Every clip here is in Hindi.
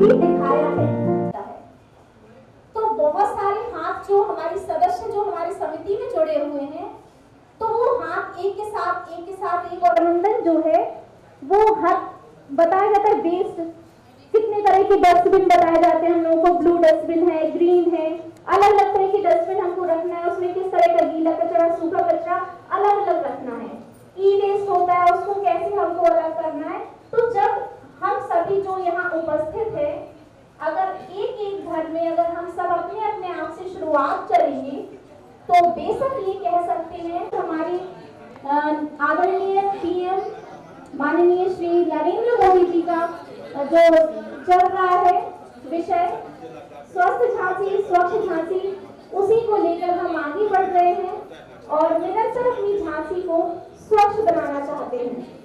भी दिखाया है। तो बहुत सारे हाथ जो हमारी सदस्य जो हमारी समिति में जुड़े हुए हैं, तो वो हाथ एक के साथ एक, और मंडल जो है वो हर बताया जाता है वेस्ट, कितने तरह के डस्टबिन बताए जाते हैं हम लोगों को, ब्लू डस्टबिन है, ग्रीन है, अलग अलग तरह की डस्टबिन हमको रखना है। उसमें किस तरह का गीला कचरा, सूखा कचरा अलग अलग रखना है। ई वेस्ट होता है, उसको कैसे हमको अलग करना है। तो जब हम सभी जो यहाँ उपस्थित है, अगर एक एक घर में अगर हम सब अपने अपने आप से शुरुआत करेंगे, तो बेशक ये कह सकते हैं हमारी आदरणीय पीएम माननीय श्री नरेंद्र मोदी जी का जो चल रहा है विषय स्वस्थ झांसी स्वच्छ झांसी, उसी को लेकर हम आगे बढ़ रहे हैं और निरंतर अपनी झांसी को स्वच्छ बनाना चाहते हैं।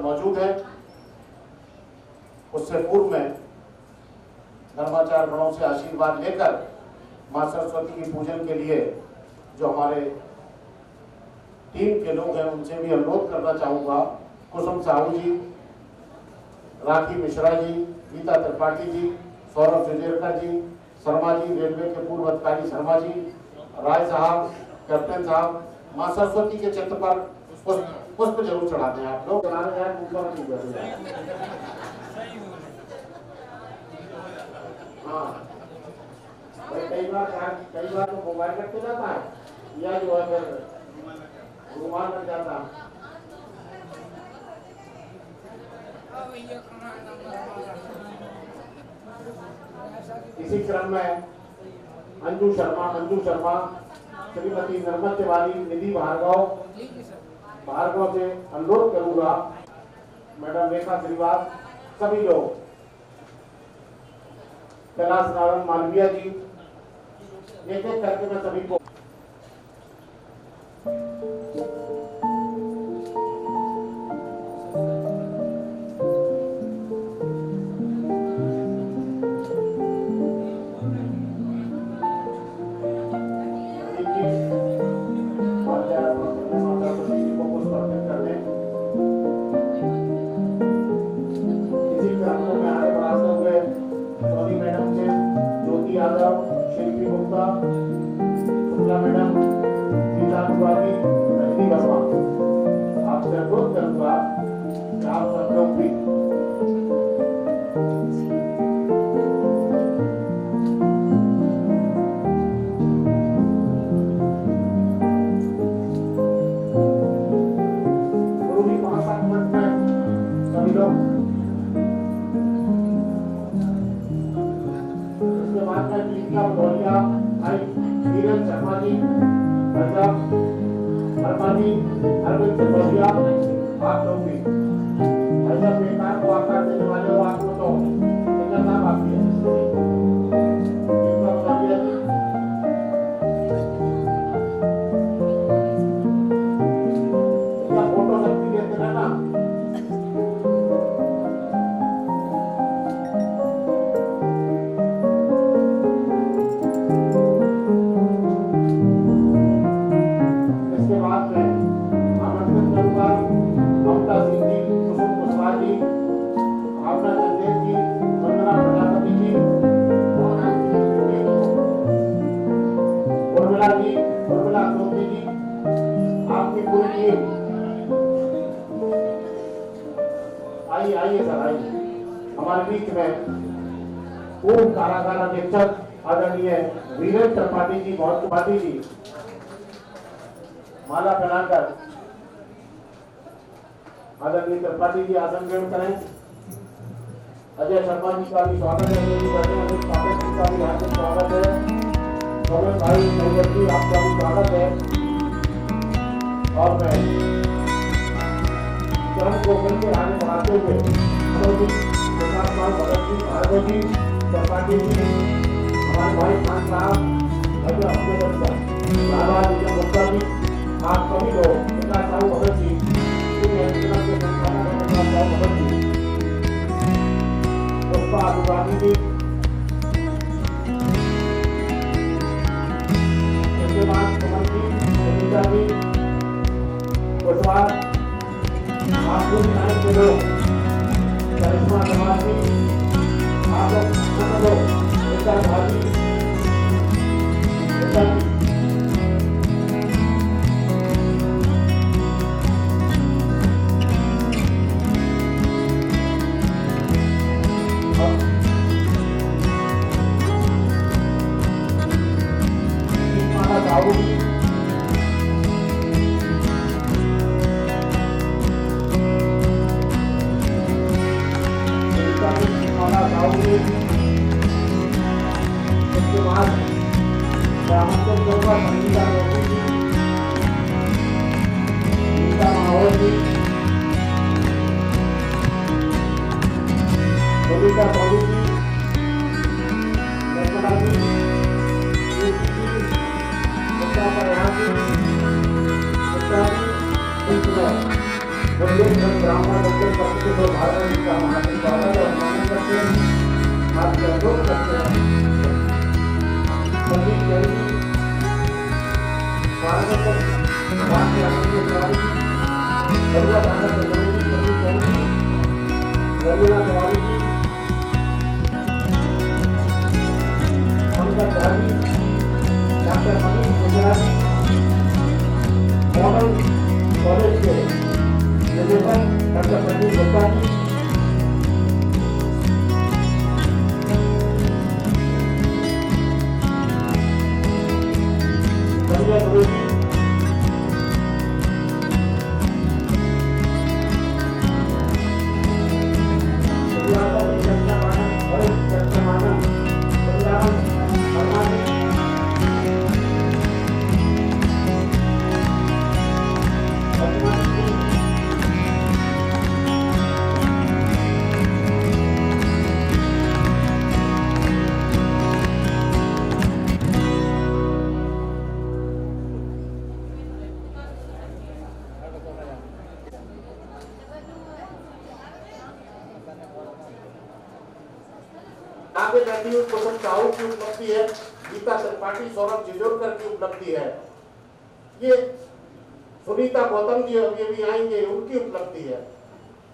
मौजूद है। उससे पूर्व में धर्माचार्य गणों से आशीर्वाद लेकर मां सरस्वती की पूजन के लिए जो हमारे टीम के लोग हैं उनसे भी अनुरोध करना चाहूंगा। कुसुम साहू जी, राखी मिश्रा जी, गीता त्रिपाठी जी, सौरभ जुजेरकर जी, शर्मा जी, रेलवे के पूर्व अधिकारी शर्मा जी, राय साहब, कैप्टन साहब, मां सरस्वती के चित्र पर पुष्प जरूर चढ़ाते हैं आप लोग। हाँ, कई बार तो मोबाइल रख जाता है या जो है फिर रुमाल रख जाता है। इसी क्रम में मंजू शर्मा, श्रीमती नर्मद तिवारी, निधि भार्गव से अनुरोध करूंगा, मैडम रेखा श्रीवास, सभी लोग, कैलाश नारायण मालविया जी, एक एक करके मैं सभी को शिल्पी गुप्ता, शुक्ला मैडम, गीता तिवारी, रजनी वर्मा, आपसे अनुरोध करूंगा कि आप सब लोग भी गुरु जी 5-7 मिनट में सभी लोग। भदौलिया, धीरज शर्मा जी, शर्मा जी, अरविंद भदौलिया, आप लोग भी बेकार को आकार देने वाले हो, आपको तो नाम आपकी है। फोटो सबकी देते रहना। आइए सर, आइए हमारे बीच में पूर्व कारागार अधीक्षक आदरणीय वीरेंद्र त्रिपाठी जी, बहुत त्रिपाठी जी, माला पहनाकर आदरणीय त्रिपाठी जी आसन ग्रहण करें। अजय शर्मा जी का भी स्वागत है, अमित पाठक जी का भी हार्दिक स्वागत है। सोमेश भाई जी आपका भी स्वागत है। और मैं चरण को मिलकर आगे बढ़ाते हुए मनोज जी, प्रकाश राव भगत जी, भार्गव जी, त्रिपाठी जी, हमारे भाई खान साहब, अजय अपने बच्चा लाला जी, गुप्ता जी, आप सभी लोग, प्रकाश राव भगत जी, के संस्थापक भगत जी, पुष्पा अनुरागी जी, सुमन जी, सुनीता जी, कुशवाहा, आप लोग के लोग, करिश्मा समाज जी, आप लोग भाजी, आगे बैठी हुई कुसुम साहू की उपलब्धि है, गीता त्रिपाठी, सौरभ जिजोरकर की उपलब्धि है, ये सुनीता गौतम जी ये भी आएंगे, उनकी उपलब्धि है,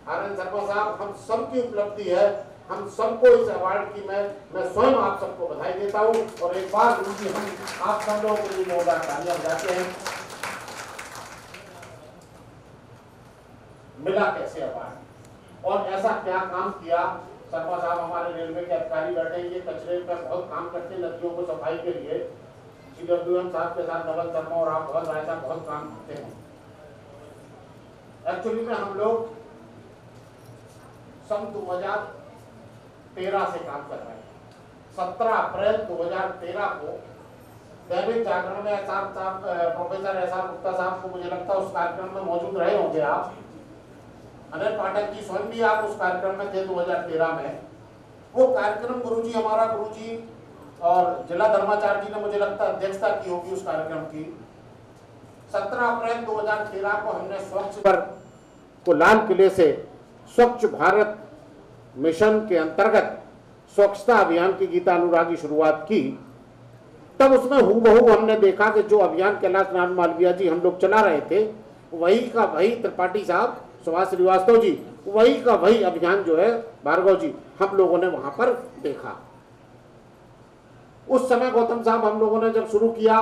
आनंद शर्मा साहब, हम सब की उपलब्धि है। हम सबको इस अवार्ड की मैं स्वयं आप सबको बधाई देता हूँ। और एक बार गुरु जी हम आप सब लोगों के लिए जोरदार तालियां बजाते हैं। मिला कैसे अवार्ड और ऐसा क्या काम किया। शर्मा साहब हमारे रेलवे के अधिकारी बैठे, ये कचरे पर बहुत काम करते हैं, नदियों को सफाई के लिए। CWM साहब के साथ नवल शर्मा और आप बहुत राय साहब बहुत काम करते हैं। एक्चुअली में हम लोग सन 2013 से काम कर रहे हैं। 17 अप्रैल 2013 को दैनिक जागरण में प्रोफेसर एसआर गुप्ता साहब को, मुझे लगता है उस कार्यक्रम में मौजूद रहे होंगे आप, अनिल पाठक जी स्वयं भी आप उस कार्यक्रम में थे 2013 में। वो कार्यक्रम गुरुजी, हमारा गुरुजी और जिला धर्माचार्य जी ने मुझे लगता है अध्यक्षता की होगी उस कार्यक्रम की। 17 अप्रैल 2013 को हमने स्वच्छ पर को लाल किले से स्वच्छ भारत मिशन के अंतर्गत स्वच्छता अभियान की गीता अनुरागी शुरुआत की। तब उसमें हूबहू हमने देखा कि जो अभियान कैलाश नारायण मालवीय जी हम लोग चला रहे थे, वही का वही त्रिपाठी साहब, सुभाष श्रीवास्तव जी, वही का वही अभियान जो है भार्गव जी, हम लोगों ने वहां पर देखा। उस समय गौतम साहब हम लोगों ने जब शुरू किया,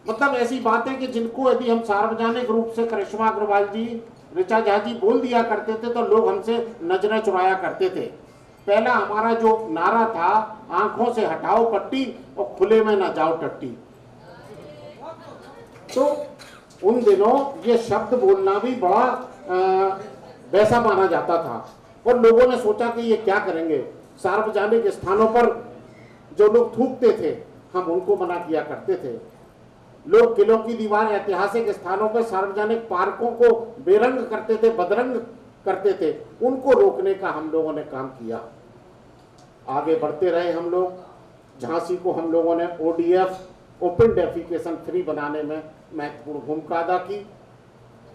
मतलब ऐसी बातें कि जिनको यदि हम सार्वजनिक रूप से करिश्मा अग्रवाल जी, ऋचा झा जी बोल दिया करते थे तो लोग हमसे नजरें चुराया करते थे। पहला हमारा जो नारा था, आंखों से हटाओ पट्टी और खुले में ना जाओ टट्टी। तो उन दिनों ये शब्द बोलना भी बड़ा वैसा माना जाता था और लोगों ने सोचा कि ये क्या करेंगे। सार्वजनिक स्थानों पर जो लोग थूकते थे हम उनको मना किया करते थे। लोग किलों की दीवार, ऐतिहासिक स्थानों पर, सार्वजनिक पार्कों को बेरंग करते थे, बदरंग करते थे, उनको रोकने का हम लोगों ने काम किया। आगे बढ़ते रहे हम लोग। झांसी को हम लोगों ने ODF, ओपन डेफिकेशन फ्री बनाने में महत्वपूर्ण भूमिका अदा की।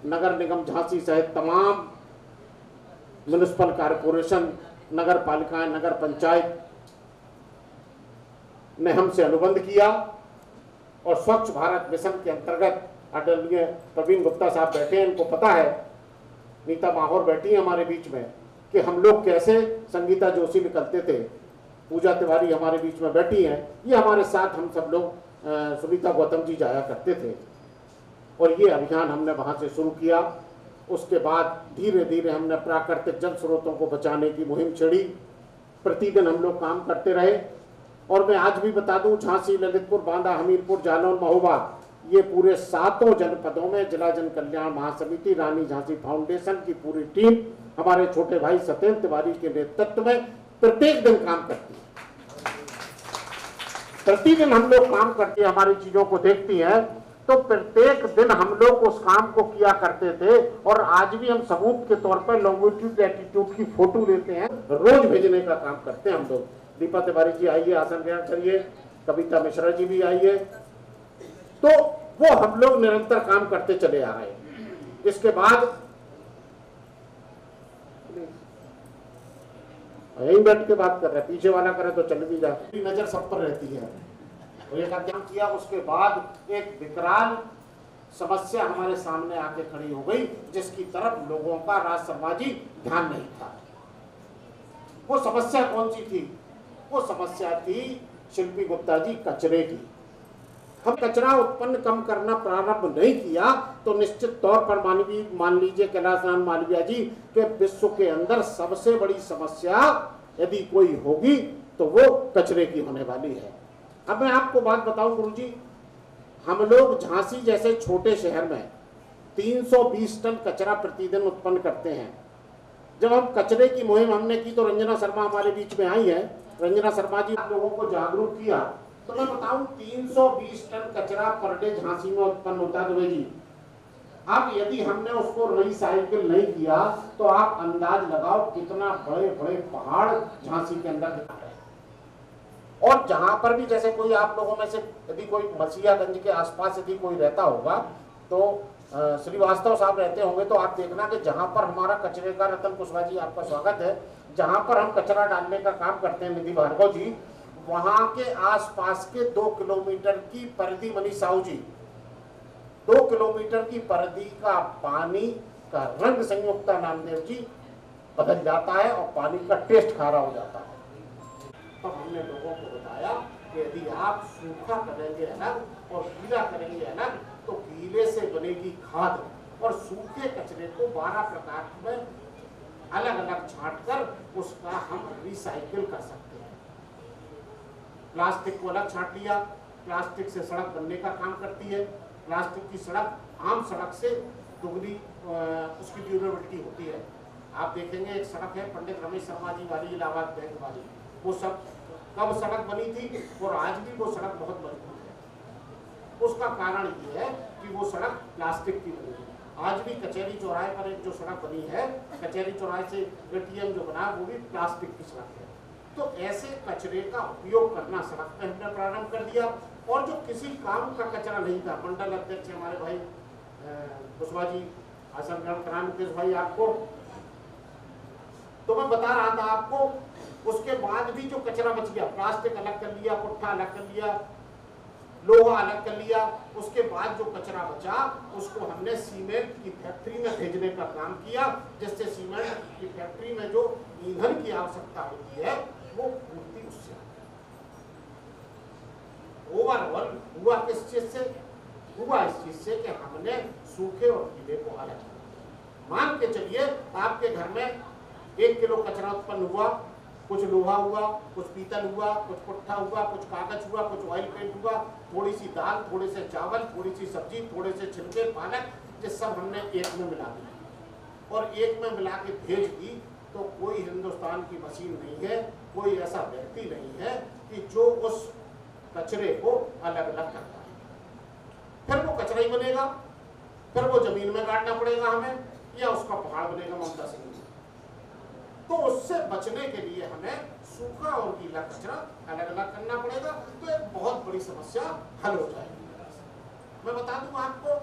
नगर निगम झांसी सहित तमाम म्युनिसिपल कॉरपोरेशन, नगर पालिकाएं, नगर पंचायत ने हमसे अनुबंध किया और स्वच्छ भारत मिशन के अंतर्गत आदरणीय प्रवीण गुप्ता साहब बैठे हैं, इनको पता है, नीता माहौर बैठी है हमारे बीच में, कि हम लोग कैसे, संगीता जोशी निकलते थे, पूजा तिवारी हमारे बीच में बैठी हैं, ये हमारे साथ हम सब लोग, सुनीता गौतम जी जाया करते थे और ये अभियान हमने वहाँ से शुरू किया। उसके बाद धीरे धीरे हमने प्राकृतिक जल स्रोतों को बचाने की मुहिम छेड़ी। प्रतिदिन हम लोग काम करते रहे और मैं आज भी बता दूं, झांसी, ललितपुर, बांदा, हमीरपुर, जालौन, महोबा, ये पूरे 7 जनपदों में जिला जन कल्याण महासमिति, रानी झांसी फाउंडेशन की पूरी टीम हमारे छोटे भाई सत्येंद्र तिवारी के नेतृत्व में प्रत्येक दिन काम करती है। प्रतिदिन हम लोग काम करते हैं, हमारी चीजों को देखती है, तो प्रत्येक दिन हम लोग उस काम को किया करते थे और आज भी हम सबूत के तौर पर लॉन्गिट्यूड एटीट्यूड की फोटो लेते हैं, रोज भेजने का काम करते हैं हम लोग। दीपा तिवारी जी आइए, आसन ग्रहण करिए, कविता मिश्रा जी भी आइए। तो वो हम लोग निरंतर काम करते चले आ रहे हैं। इसके बाद यहीं बैठ के बात कर रहे हैं, पीछे वाला करे तो चल भी जाती, नजर सब पर रहती है। और एक अध्ययन किया, उसके बाद एक विकराल समस्या हमारे सामने आके खड़ी हो गई, जिसकी तरफ लोगों का राज समाजी ध्यान नहीं था। वो समस्या कौन सी थी? वो समस्या थी शिल्पी गुप्ता जी, कचरे की। हम कचरा उत्पन्न कम करना प्रारंभ नहीं किया तो निश्चित तौर पर मान लीजिए कैलाश नाथ मालवीय जी के विश्व के अंदर सबसे बड़ी समस्या यदि कोई होगी तो वो कचरे की होने वाली है। अब मैं आपको बात बताऊं गुरुजी, हम लोग झांसी जैसे छोटे शहर में 320 टन कचरा प्रतिदिन उत्पन्न करते हैं। जब हम कचरे की मुहिम हमने की तो रंजना शर्मा हमारे बीच में आई है। रंजना शर्मा जी आप लोगों को जागरूक किया, तो मैं बताऊं 320 टन कचरा पर डे झांसी में उत्पन्न होता है दुबे जी। अब यदि हमने उसको रिसाइकिल नहीं किया तो आप अंदाज लगाओ कितना बड़े बड़े पहाड़ झांसी के अंदर दिखा रहे हैं। और जहां पर भी जैसे कोई आप लोगों में से यदि कोई मसीहागंज के आसपास यदि कोई रहता होगा तो श्रीवास्तव साहब रहते होंगे, तो आप देखना कि जहां पर हमारा कचरे का, रतन कुशवाहा जी आपका स्वागत है, जहां पर हम कचरा डालने का काम करते हैं, निधि भार्गव जी, वहां के आसपास के 2 किलोमीटर की परिधि, मनीष साहू जी, 2 किलोमीटर की परिधि का पानी का रंग संयुक्ता नामदेव जी बदल जाता है और पानी का टेस्ट खारा हो जाता है। तो हमने लोगों को बताया कि यदि आप सूखा करेंगे अलग और गीला करेंगे अलग तो गीले से बनेगी खाद और सूखे कचरे को 12 प्रकार में अलग अलग छांटकर उसका हम रिसाइकिल कर सकते हैं। प्लास्टिक को अलग छांट लिया, प्लास्टिक से सड़क बनने का काम करती है। प्लास्टिक की सड़क आम सड़क से दुगनी उसकी ड्यूरेबिलिटी होती है। आप देखेंगे एक सड़क है पंडित रमेश शर्मा जी वाली, इलाहाबाद बैंक वाली, वो सब कब सड़क बनी थी और आज भी वो सड़क बहुत मजबूत है। उसका कारण ये है कि वो सड़क प्लास्टिक की बनी है। आज भी कचहरी चौराहे पर एक जो सड़क बनी है, कचहरी चौराहे से ATM जो बना वो भी प्लास्टिक की सड़क है। तो ऐसे कचरे का उपयोग करना सड़क पे हमने प्रारंभ कर दिया। और जो किसी काम का कचरा नहीं था, मंडल अध्यक्ष हमारे भाई कुशवाहा जी, आसन ग्रहण कराएं मुकेश भाई आपको, तो मैं बता रहा था आपको, उसके बाद भी जो कचरा बच गया, प्लास्टिक अलग कर लिया, पुट्ठा अलग कर लिया, लोहा अलग कर लिया, उसके बाद जो कचरा बचा उसको हमने सीमेंट की फैक्ट्री में भेजने का काम किया, जिससे सीमेंट की फैक्ट्री में जो ईंधन की आवश्यकता होती है वो पूर्ति उससे। ओवरऑल हुआ किस चीज से? हुआ इस चीज से कि हमने सूखे और गीले को अलग किया। मान के चलिए आपके घर में 1 किलो कचरा उत्पन्न हुआ, कुछ लोहा हुआ, कुछ पीतल हुआ, कुछ पुट्ठा हुआ, कुछ कागज हुआ, कुछ ऑयल पेंट हुआ, थोड़ी सी दाल, थोड़े से चावल, थोड़ी सी सब्जी, थोड़े से छिलके, पालक, ये सब हमने एक में मिला दिया और एक में मिला के भेज दी। तो कोई हिंदुस्तान की मशीन नहीं है, कोई ऐसा व्यक्ति नहीं है कि जो उस कचरे को अलग अलग करता है। फिर वो कचरा ही बनेगा, फिर वो जमीन में गाड़ना पड़ेगा हमें, या उसका पहाड़ बनेगा ममता सिंह। तो उससे बचने के लिए हमें सूखा और गीला कचरा अलग अलग करना पड़ेगा, तो एक बहुत बड़ी समस्या हल हो जाएगी। मैं बता दूं आपको,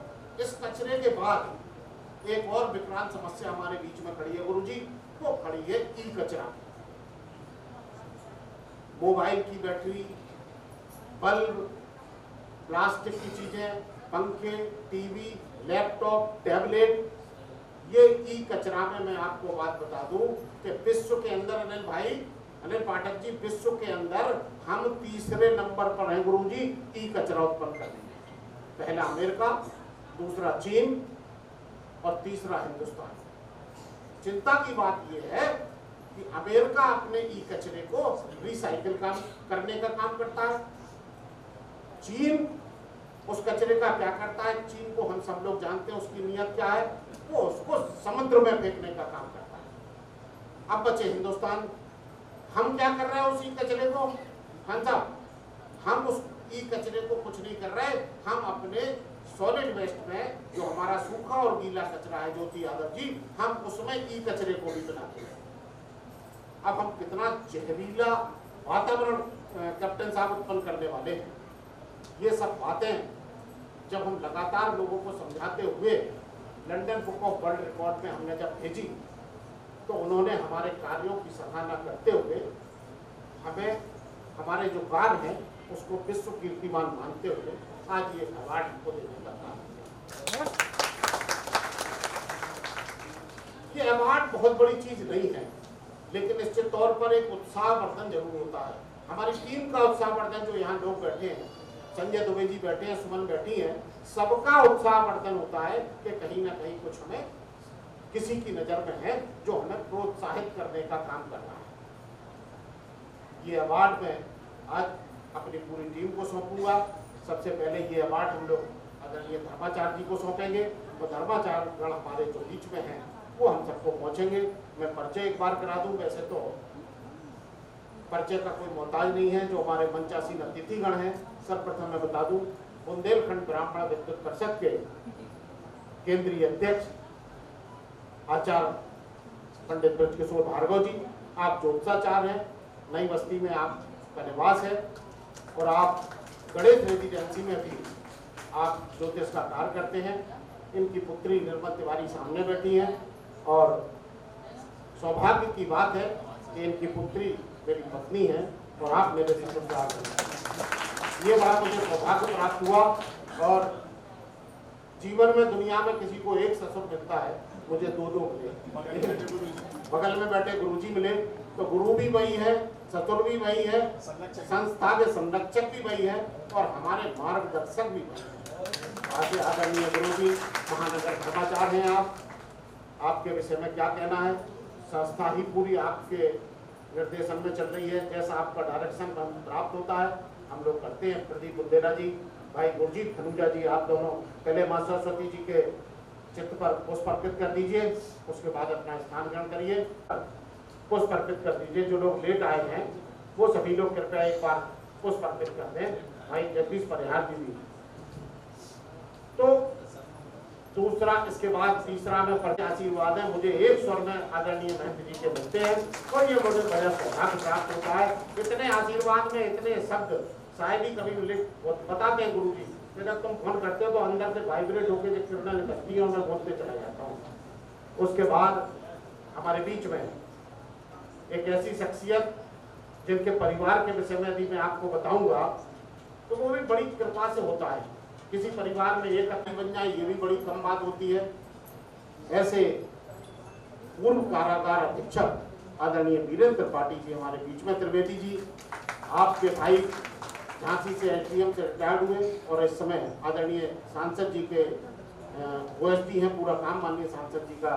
इस कचरे के बाद एक और विकराल समस्या हमारे बीच में खड़ी है गुरुजी, वो खड़ी है ई कचरा। मोबाइल की बैटरी, बल्ब, प्लास्टिक की चीजें, पंखे, टीवी, लैपटॉप, टैबलेट, ये ई कचरा में मैं आपको बात बता दूं कि विश्व के अंदर अनिल पाठक जी, विश्व के अंदर हम तीसरे नंबर पर हैं गुरुजी ई कचरा उत्पन्न करने में। पहला अमेरिका, दूसरा चीन और तीसरा हिंदुस्तान। चिंता की बात यह है कि अमेरिका अपने ई कचरे को रिसाइकिल करने का काम करता है। चीन उस कचरे का क्या करता है? चीन को हम सब लोग जानते हैं, उसकी नीयत क्या है, वो उसको समुद्र में फेंकने का काम करता है। अब बचे हिंदुस्तान, हम क्या कर रहे हैं उस ई कचरे को? हाँ साहब, हम उस ई कचरे को कुछ नहीं कर रहे, हम अपने सॉलिड वेस्ट में जो हमारा सूखा और गीला कचरा है ज्योति यादव जी, हम उसमें ई कचरे को भी बनाते हैं। अब हम कितना जहरीला वातावरण कैप्टन साहब उत्पन्न करने वाले हैं। ये सब बातें जब हम लगातार लोगों को समझाते हुए London book of world record में हमने जब भेजी, तो उन्होंने हमारे कार्यों की सराहना करते हुए हमें हमारे जो कार्य हैं उसको विश्व कीर्तिमान मानते हुए आज ये अवार्ड हमको देने का काम किया। ये अवार्ड बहुत बड़ी चीज नहीं है, लेकिन निश्चित तौर पर एक उत्साहवर्धन जरूर होता है। हमारी टीम का उत्साहवर्धन, जो यहाँ लोग बैठे हैं, संजय दुबे जी बैठे हैं, सुमन बैठी है, सबका उत्साहवर्धन होता है कि कहीं ना कहीं कुछ हमें किसी की नजर में है जो हमें प्रोत्साहित करने का काम कर रहा है। ये अवार्ड मैं आज अपनी पूरी टीम को सौंपूंगा। सबसे पहले ये अवार्ड हम लोग आदरणीय धर्माचार्य जी को सौंपेंगे, तो धर्माचार्य गण हमारे जो बीच में हैं वो हम सबको पहुंचेंगे। मैं परिचय एक बार करा दूं, वैसे तो परिचय का कोई मोहताज नहीं है। जो हमारे मंचासीन अतिथिगण हैं, सर्वप्रथम मैं बता दूं, बुंदेलखंड ब्राह्मण विद्युत परिषद के केंद्रीय अध्यक्ष आचार्य पंडित ब्रजकिशोर भार्गव जी, आप ज्योतिषाचार्य हैं, नई बस्ती में आपका निवास है और आप गणेश रेजिडेंसी में भी आप ज्योतिष का कार्य करते हैं। इनकी पुत्री निर्मल तिवारी सामने बैठी हैं और सौभाग्य की बात है कि इनकी पुत्री मेरी पत्नी है और आप मेरे ससुराल हैं। ये बड़ा मुझे सौभाग्य प्राप्त हुआ और जीवन में दुनिया में किसी को एक ससुर मिलता है, मुझे दो मिले। बगल में बैठे गुरुजी मिले, तो गुरु भी वही है, ससुर भी वही है, संस्था के संरक्षक भी वही है और हमारे मार्गदर्शक भी वही है। आदरणीय गुरुजी, महानगर धर्माचार्य हैं आप, आपके विषय में क्या कहना है? संस्था ही पूरी आपके निर्देशन में चल रही है, जैसा आपका डायरेक्शन प्राप्त होता है हम लोग करते हैं। प्रदीप बुंदेला जी, भाई गुरजीत खनूजा जी, आप दोनों पहले मां सरस्वती जी के चित्र पर पुष्प अर्पित कर दीजिए, उसके बाद अपना स्थान ग्रहण करिए, पुष्प अर्पित कर दीजिए। जो लोग लेट आए हैं वो सभी लोग कृपया एक बार पुष्प अर्पित कर दें। भाई जगदीश परिहार जी भी। तो दूसरा, इसके बाद तीसरा में परिचय आशीर्वाद है, मुझे एक स्वर में आदरणीय महंत जी के मिलते हैं और ये मुझे बड़ा सौभाग्य प्राप्त होता है। इतने आशीर्वाद में इतने शब्द शायद ही कभी मिले। बताते हैं गुरु जी, जब तुम फोन करते हो तो अंदर से वाइब्रेट होकर जो किरणें निकलती है मैं बोलते चला जाता हूँ। उसके बाद हमारे बीच में एक ऐसी शख्सियत जिनके परिवार के विषय में यदि मैं आपको बताऊंगा तो वो भी बड़ी कृपा से होता है। किसी परिवार में एक आदमी बन जाए ये भी बड़ी कम बात होती है। ऐसे पूर्व कारागार अधीक्षक आदरणीय वीरेंद्र त्रिपाठी जी हमारे बीच में। त्रिवेदी जी, आपके भाई झांसी से एसडीएम से रिटायर्ड हुए और इस समय आदरणीय सांसद जी के ओएसडी हैं, पूरा काम माननीय सांसद जी का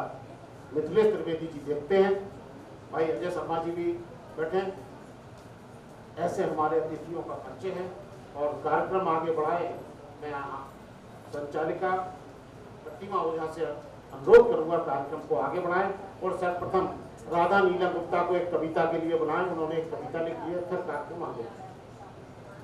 मिथिलेश त्रिवेदी जी देखते हैं। भाई अजय शर्मा जी भी बैठे। ऐसे हमारे अतिथियों का परिचय है और कार्यक्रम आगे बढ़ाए। मैं संचालिका प्रतिमा ओझा से अनुरोध करूंगा कार्यक्रम को आगे बढ़ाएं और सर्वप्रथम राधा नीला गुप्ता को एक कविता के लिए बुलाएं। उन्होंने एक कविता लिखी है, फिर कार्यक्रम आगे